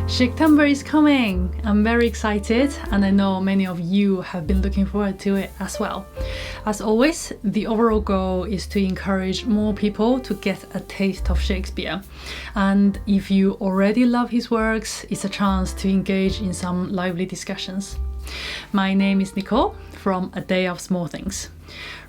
Shaketember is coming! I'm very excited and I know many of you have been looking forward to it as well. As always, the overall goal is to encourage more people to get a taste of Shakespeare. And if you already love his works, it's a chance to engage in some lively discussions. My name is Nicole from A Day of Small Things.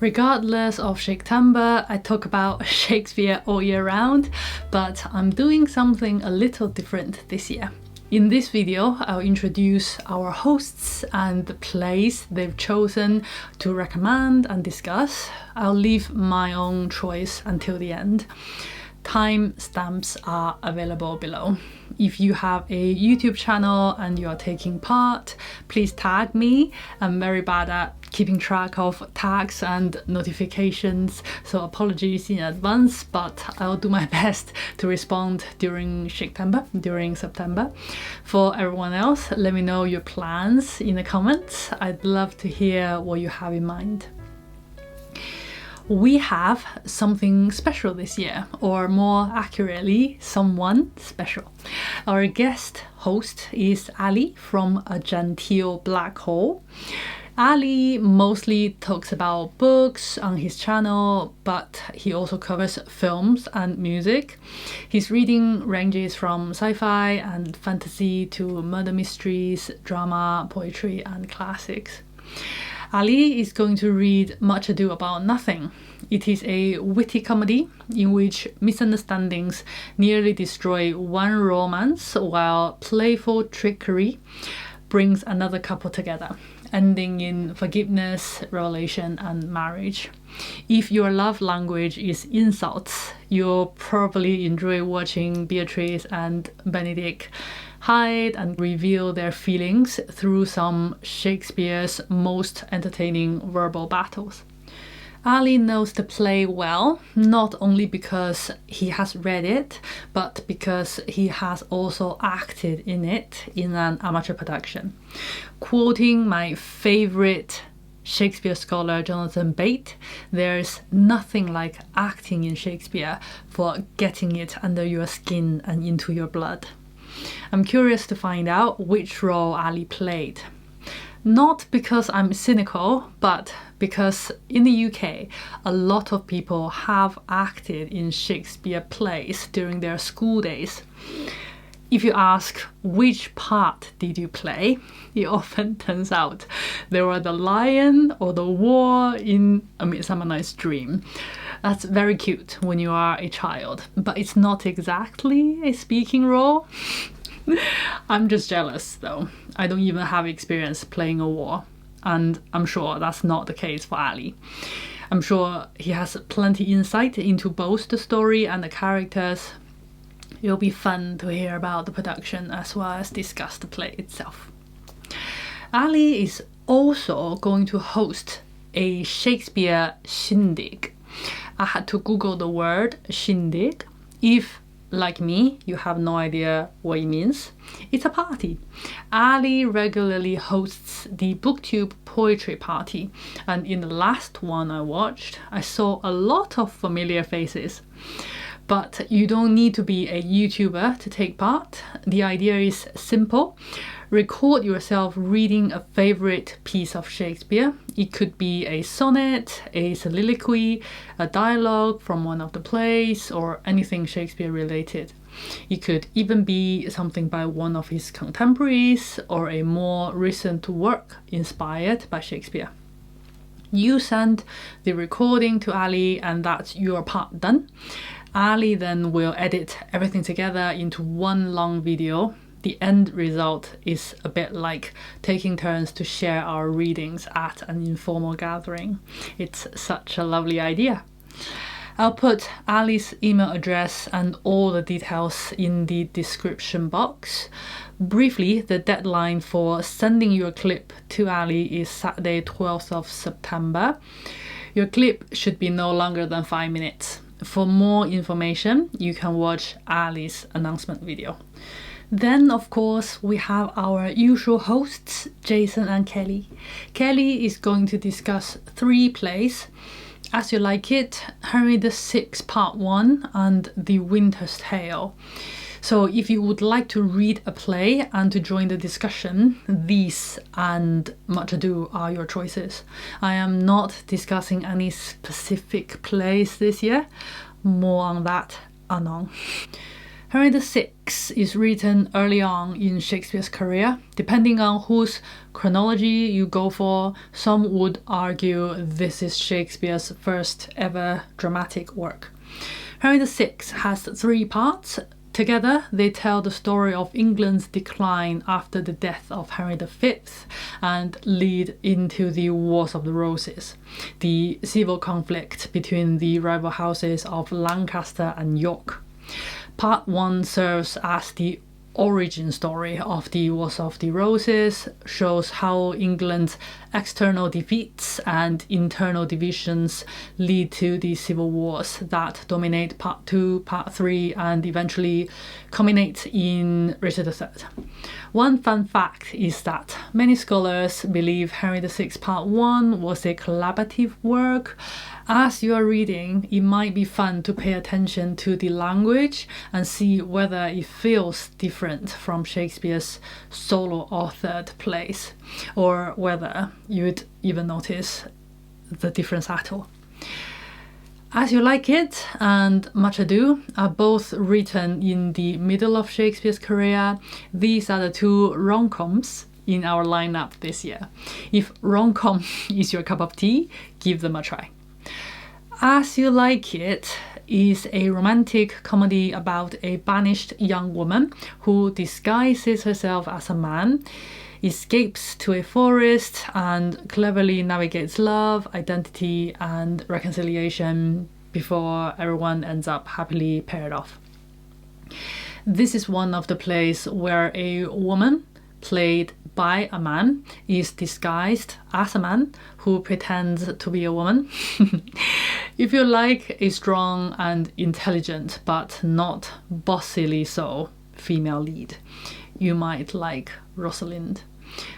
Regardless of Shaketember, I talk about Shakespeare all year round, but I'm doing something a little different this year. In this video, I'll introduce our hosts and the plays they've chosen to recommend and discuss. I'll leave my own choice until the end. Timestamps are available below. If you have a YouTube channel and you are taking part, please tag me. I'm very bad at keeping track of tags and notifications, so apologies in advance, but I'll do my best to respond during September. For everyone else, let me know your plans in the comments. I'd love to hear what you have in mind. We have something special this year, or more accurately, someone special. Our guest host is Ali from A Genteelblackhole. Ali mostly talks about books on his channel, but he also covers films and music. His reading ranges from sci-fi and fantasy to murder mysteries, drama, poetry, and classics. Ali is going to read Much Ado About Nothing. It is a witty comedy in which misunderstandings nearly destroy one romance while playful trickery brings another couple together, ending in forgiveness, revelation, and marriage. If your love language is insults, you'll probably enjoy watching Beatrice and Benedict hide and reveal their feelings through some Shakespeare's most entertaining verbal battles. Ali knows the play well, not only because he has read it, but because he has also acted in it in an amateur production. Quoting my favorite Shakespeare scholar Jonathan Bate, there's nothing like acting in Shakespeare for getting it under your skin and into your blood. I'm curious to find out which role Ali played. Not because I'm cynical, but because in the UK, a lot of people have acted in Shakespeare plays during their school days. If you ask which part did you play, it often turns out they were the lion or the war in A Midsummer Night's Dream. That's very cute when you are a child, but it's not exactly a speaking role. I'm just jealous though. I don't even have experience playing a war, and I'm sure that's not the case for Ali. I'm sure he has plenty insight into both the story and the characters. It'll be fun to hear about the production as well as discuss the play itself. Ali is also going to host a Shakespeare Shindig. I had to Google the word Shindig. If, like me, you have no idea what it means, it's a party. Ali regularly hosts the BookTube poetry party, and in the last one I watched, I saw a lot of familiar faces. But you don't need to be a YouTuber to take part. The idea is simple. Record yourself reading a favorite piece of Shakespeare. It could be a sonnet, a soliloquy, a dialogue from one of the plays, or anything Shakespeare related. It could even be something by one of his contemporaries or a more recent work inspired by Shakespeare. You send the recording to Ali and that's your part done. Ali then will edit everything together into one long video. The end result is a bit like taking turns to share our readings at an informal gathering. It's such a lovely idea. I'll put Ali's email address and all the details in the description box. Briefly, the deadline for sending your clip to Ali is Saturday 12th of September. Your clip should be no longer than 5 minutes. For more information, you can watch Ali's announcement video. Then, of course, we have our usual hosts, Jason and Kelly. Kelly is going to discuss 3 plays: As You Like It, Henry VI Part 1, and The Winter's Tale. So if you would like to read a play and to join the discussion, these and Much Ado are your choices. I am not discussing any specific plays this year. More on that anon. Henry VI is written early on in Shakespeare's career. Depending on whose chronology you go for, some would argue this is Shakespeare's first ever dramatic work. Henry VI has 3 parts. Together, they tell the story of England's decline after the death of Henry V and lead into the Wars of the Roses, the civil conflict between the rival houses of Lancaster and York. Part 1 serves as the origin story of the Wars of the Roses, shows how England's external defeats and internal divisions lead to the civil wars that dominate Part 2, Part 3, and eventually culminate in Richard III. One fun fact is that many scholars believe Henry VI Part 1 was a collaborative work. As you are reading, it might be fun to pay attention to the language and see whether it feels different from Shakespeare's solo authored plays, or whether you'd even notice the difference at all. As You Like It and Much Ado are both written in the middle of Shakespeare's career. These are the 2 rom-coms in our lineup this year. If rom-com is your cup of tea, give them a try. As You Like It is a romantic comedy about a banished young woman who disguises herself as a man, escapes to a forest, and cleverly navigates love, identity, and reconciliation before everyone ends up happily paired off. This is one of the plays where a woman played by a man is disguised as a man who pretends to be a woman. If you like a strong and intelligent but not bossily so female lead, you might like Rosalind.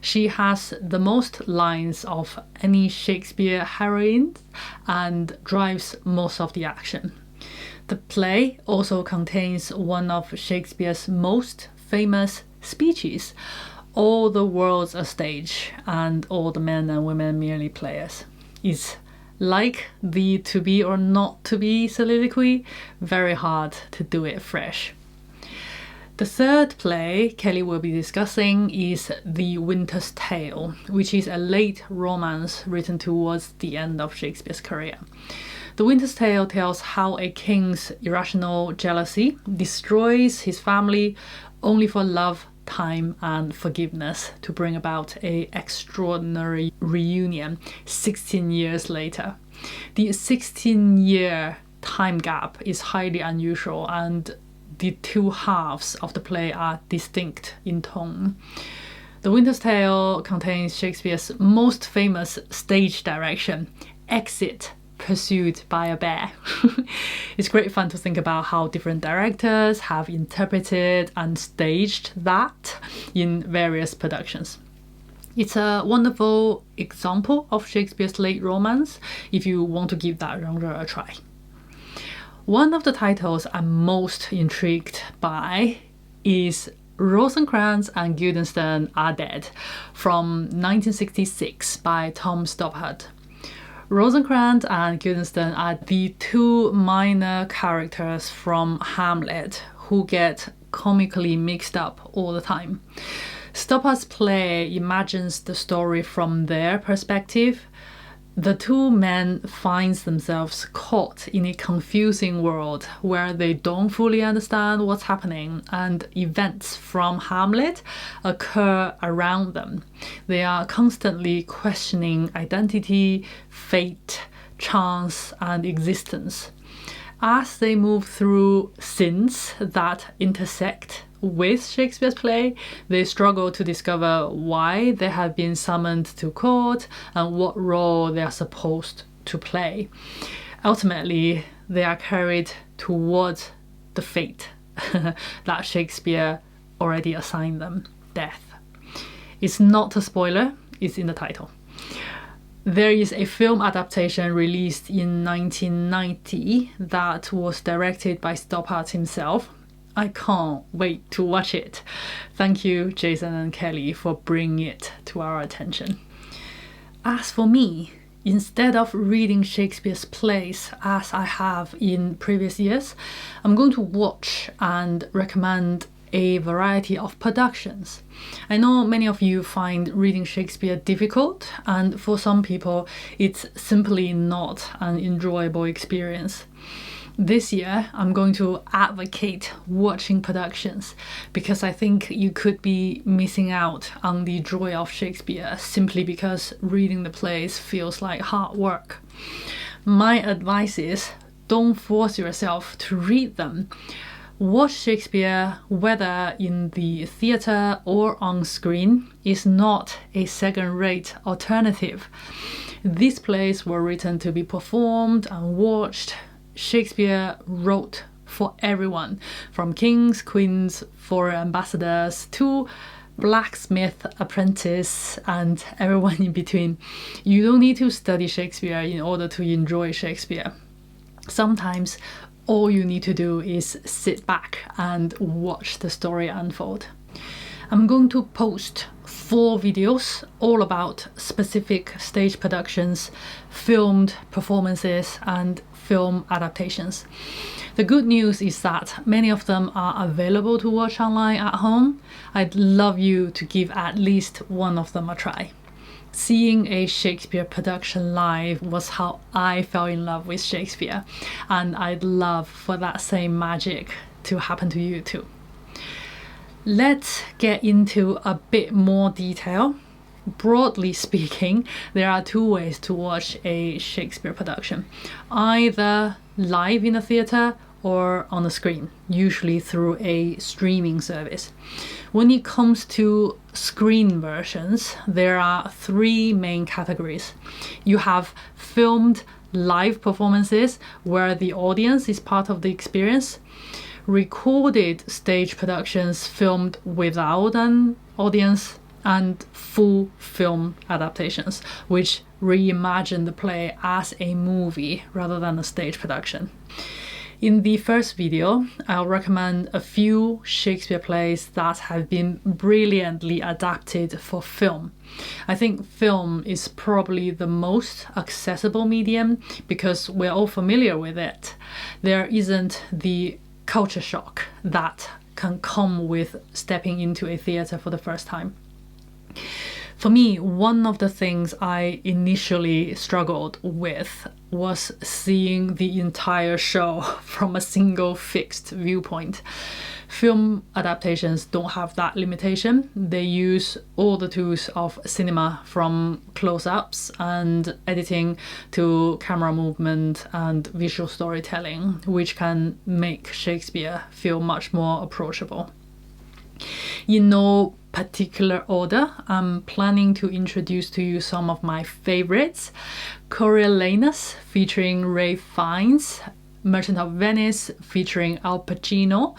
She has the most lines of any Shakespeare heroine and drives most of the action. The play also contains one of Shakespeare's most famous speeches: "All the world's a stage, and all the men and women merely players." It's like the to be or not to be soliloquy, very hard to do it fresh. The third play Kelly will be discussing is The Winter's Tale, which is a late romance written towards the end of Shakespeare's career. The Winter's Tale tells how a king's irrational jealousy destroys his family only for love, time, and forgiveness to bring about an extraordinary reunion 16 years later. The 16-year time gap is highly unusual, and the 2 halves of the play are distinct in tone. The Winter's Tale contains Shakespeare's most famous stage direction, exit pursued by a bear. It's great fun to think about how different directors have interpreted and staged that in various productions. It's a wonderful example of Shakespeare's late romance if you want to give that genre a try. One of the titles I'm most intrigued by is Rosencrantz and Guildenstern Are Dead from 1966 by Tom Stoppard. Rosencrantz and Guildenstern are the 2 minor characters from Hamlet who get comically mixed up all the time. Stoppard's play imagines the story from their perspective. The 2 men find themselves caught in a confusing world where they don't fully understand what's happening, and events from Hamlet occur around them. They are constantly questioning identity, fate, chance, and existence. As they move through scenes that intersect with Shakespeare's play, they struggle to discover why they have been summoned to court and what role they are supposed to play. Ultimately, they are carried towards the fate that Shakespeare already assigned them, death. It's not a spoiler, it's in the title. There is a film adaptation released in 1990 that was directed by Stoppard himself. I can't wait to watch it. Thank you, Jason and Kelly, for bringing it to our attention. As for me, instead of reading Shakespeare's plays as I have in previous years, I'm going to watch and recommend a variety of productions. I know many of you find reading Shakespeare difficult, and for some people it's simply not an enjoyable experience. This year, I'm going to advocate watching productions because I think you could be missing out on the joy of Shakespeare simply because reading the plays feels like hard work. My advice is don't force yourself to read them. Watch Shakespeare, whether in the theatre or on screen, is not a second-rate alternative. These plays were written to be performed and watched. Shakespeare wrote for everyone, from kings, queens, foreign ambassadors to blacksmith apprentice and everyone in between. You don't need to study Shakespeare in order to enjoy Shakespeare. Sometimes all you need to do is sit back and watch the story unfold. I'm going to post 4 videos all about specific stage productions, filmed performances, and film adaptations. The good news is that many of them are available to watch online at home. I'd love you to give at least one of them a try. Seeing a Shakespeare production live was how I fell in love with Shakespeare, and I'd love for that same magic to happen to you too. Let's get into a bit more detail. Broadly speaking, there are 2 ways to watch a Shakespeare production, either live in a theatre or on a screen, usually through a streaming service. When it comes to screen versions, there are 3 main categories. You have filmed live performances where the audience is part of the experience, recorded stage productions filmed without an audience, and full film adaptations, which reimagine the play as a movie rather than a stage production. In the first video, I'll recommend a few Shakespeare plays that have been brilliantly adapted for film. I think film is probably the most accessible medium because we're all familiar with it. There isn't the culture shock that can come with stepping into a theatre for the first time. For me, one of the things I initially struggled with was seeing the entire show from a single fixed viewpoint. Film adaptations don't have that limitation. They use all the tools of cinema, from close-ups and editing to camera movement and visual storytelling, which can make Shakespeare feel much more approachable. In no particular order, I'm planning to introduce to you some of my favorites: Coriolanus featuring Ralph Fiennes, Merchant of Venice featuring Al Pacino,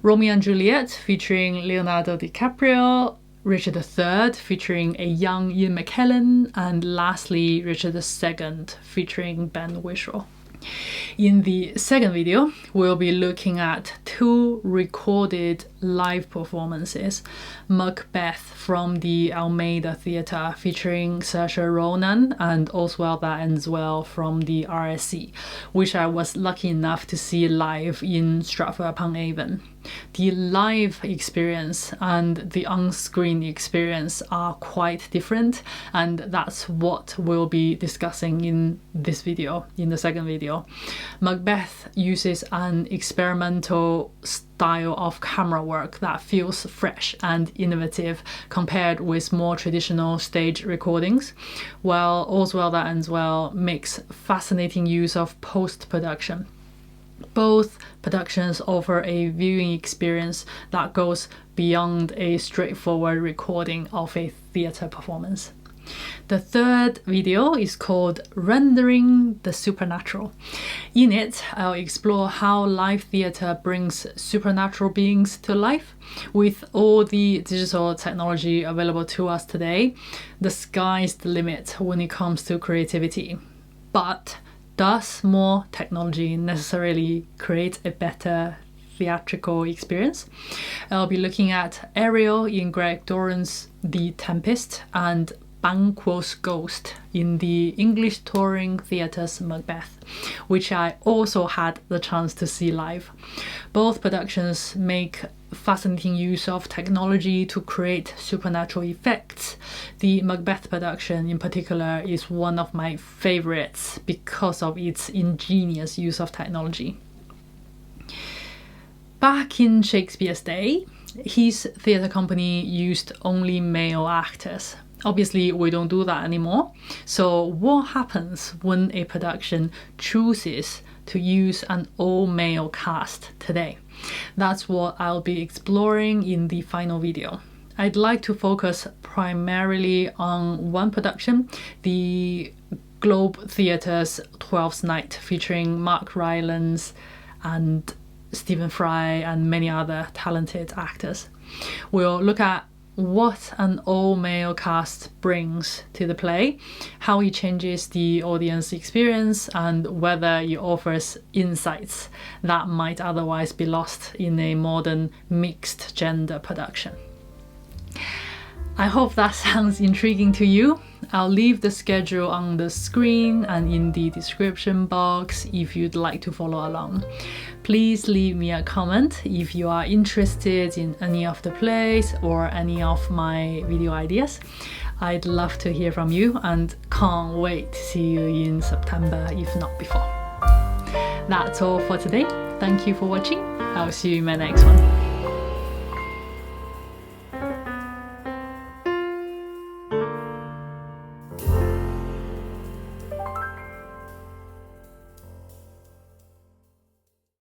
Romeo and Juliet featuring Leonardo DiCaprio, Richard III featuring a young Ian McKellen, and lastly Richard II featuring Ben Whishaw. In the second video, we'll be looking at 2 recorded live performances: Macbeth from the Almeida Theatre featuring Saoirse Ronan and All's Well That Ends Well from the RSC, which I was lucky enough to see live in Stratford-upon-Avon. The live experience and the on-screen experience are quite different, and that's what we'll be discussing in this video, in the second video. Macbeth uses an experimental style of camera work that feels fresh and innovative compared with more traditional stage recordings, while All's Well That Ends Well makes fascinating use of post-production. Both productions offer a viewing experience that goes beyond a straightforward recording of a theatre performance. The third video is called Rendering the Supernatural. In it, I'll explore how live theatre brings supernatural beings to life. With all the digital technology available to us today, the sky's the limit when it comes to creativity. But does more technology necessarily create a better theatrical experience. I'll be looking at Ariel in Greg Doran's The Tempest and Banquo's Ghost in the English Touring Theatre's Macbeth, which I also had the chance to see live. Both productions make fascinating use of technology to create supernatural effects. The Macbeth production in particular is one of my favorites because of its ingenious use of technology. Back in Shakespeare's day, his theatre company used only male actors. Obviously, we don't do that anymore. So what happens when a production chooses to use an all-male cast today? That's what I'll be exploring in the final video. I'd like to focus primarily on one production, the Globe Theatre's Twelfth Night, featuring Mark Rylance and Stephen Fry and many other talented actors. We'll look at what an all-male cast brings to the play, how it changes the audience experience, and whether it offers insights that might otherwise be lost in a modern mixed gender production. I hope that sounds intriguing to you. I'll leave the schedule on the screen and in the description box if you'd like to follow along. Please leave me a comment if you are interested in any of the plays or any of my video ideas. I'd love to hear from you and can't wait to see you in September, if not before. That's all for today. Thank you for watching. I'll see you in my next one.